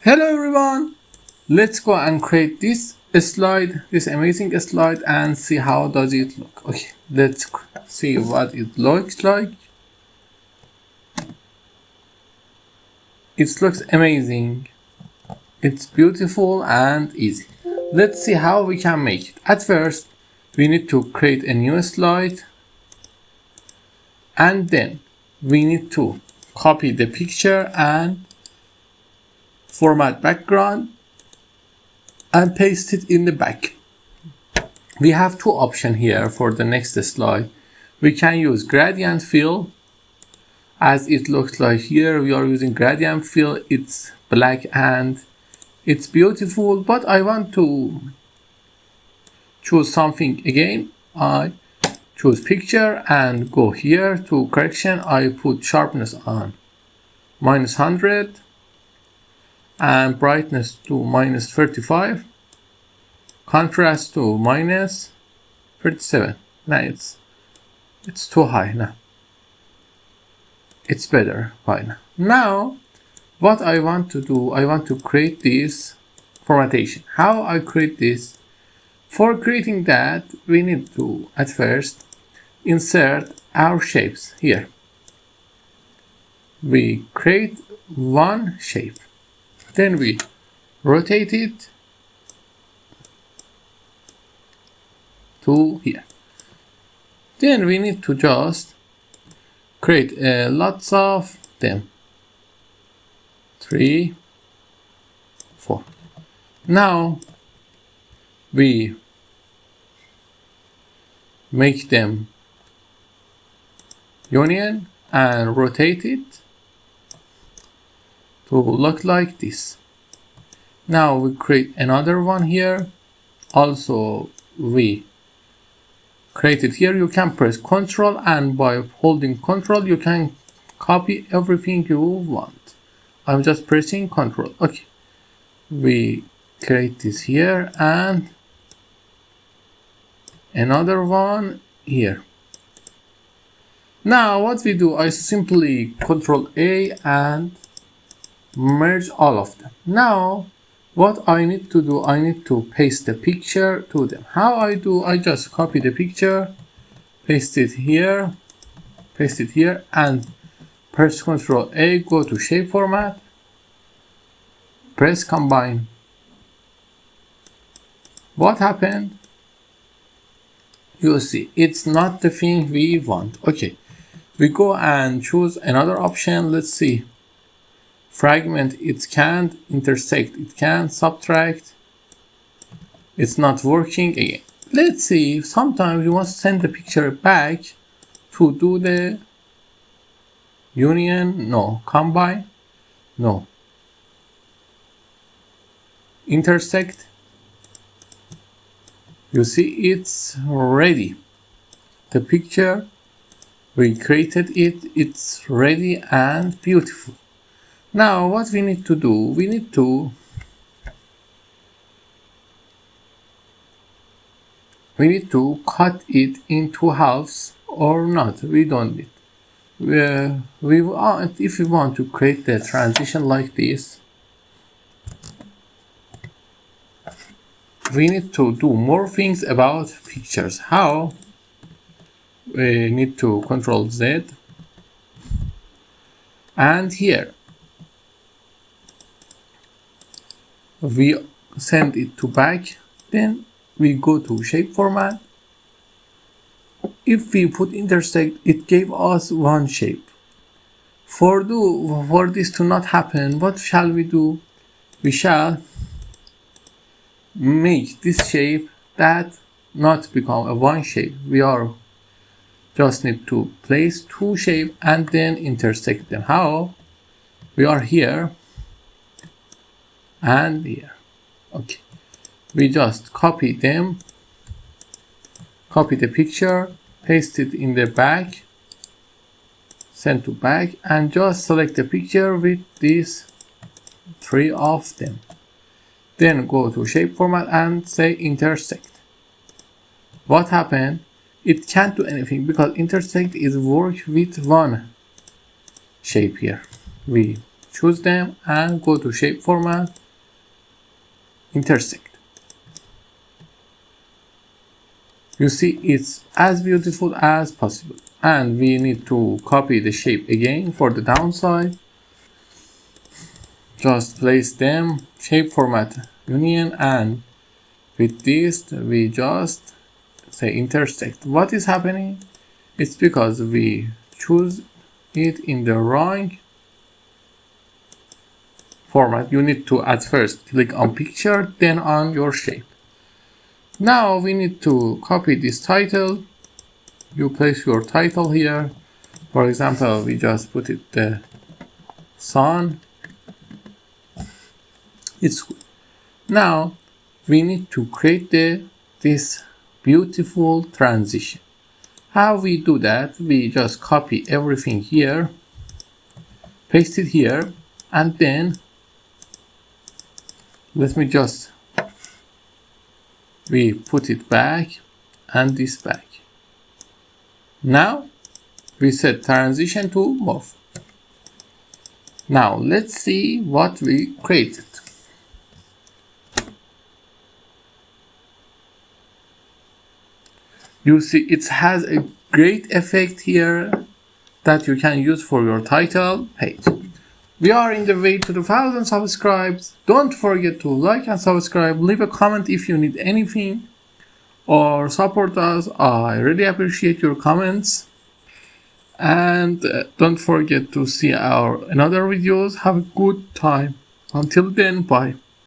Hello everyone, let's go and create this slide, this amazing slide, and see how does it look. Okay, let's see what it looks like. It looks amazing, it's beautiful and easy. Let's see how we can make it. At first we need to create a new slide, and then we need to copy the picture and format background and paste it in the back. We have two options here for the next slide. We can use gradient fill, as it looks like here. We are using gradient fill. It's black and it's beautiful, but I want to choose something again. I choose picture and go here to correction. I put sharpness on -100 and brightness to -35, contrast to -37. Now it's too high now. It's better by now. Now what I want to do, I want to create this formattation. How I create this? For creating that, we need to at first insert our shapes here. We create one shape. Then we rotate it to here. Then we need to just create lots of them. 3, 4. Now we make them union and rotate it to look like this. Now we create another one here. Also we create it here. You can press Ctrl, and by holding Ctrl you can copy everything you want. I'm just pressing Ctrl. Okay, we create this here and another one here. Now what we do, I simply Ctrl A and merge all of them. Now what I need to do, I need to paste the picture to them. How I do, I just copy the picture, paste it here, and press Ctrl A, go to shape format, press combine. What happened? You see, it's not the thing we want. Okay, we go and choose another option. Let's see. Fragment, it can't. Intersect, it can. Subtract, it's not working again. Let's see, sometimes you want to send the picture back to do the union. No. Combine, no. Intersect, you see it's ready. The picture, we created it, it's ready and beautiful. Now what we need to do, we need to cut it into halves, or not, we don't need. If we want to create the transition like this, we need to do more things about pictures. How? We need to Ctrl Z, and here we send it to back. Then we go to shape format. If we put intersect, it gave us one shape. For this to not happen, what shall we do? We shall make this shape that not become a one shape. We are just need to place two shapes and then intersect them. How? We are here and here. Okay, we just copy them, copy the picture, paste it in the back, send to back, and just select the picture with these 3 of them. Then go to shape format and say intersect. What happened? It can't do anything because intersect is work with one shape here. We choose them and go to shape format, intersect. You see it's as beautiful as possible. And we need to copy the shape again for the downside. Just place them, shape format union, and with this we just say intersect. What is happening? It's because we choose it in the wrong format. You need to at first click on picture, then on your shape. Now we need to copy this title. You place your title here. For example, we just put it the sun. It's good. Now we need to create this beautiful transition. How we do that? We just copy everything here, paste it here, and then let me just we put it back and this back. Now we set transition to morph. Now let's see what we created. You see it has a great effect here that you can use for your title page. We are in the way to the 1,000 subscribes. Don't forget to like and subscribe. Leave a comment if you need anything or support us. I really appreciate your comments. And don't forget to see our another videos. Have a good time. Until then, bye.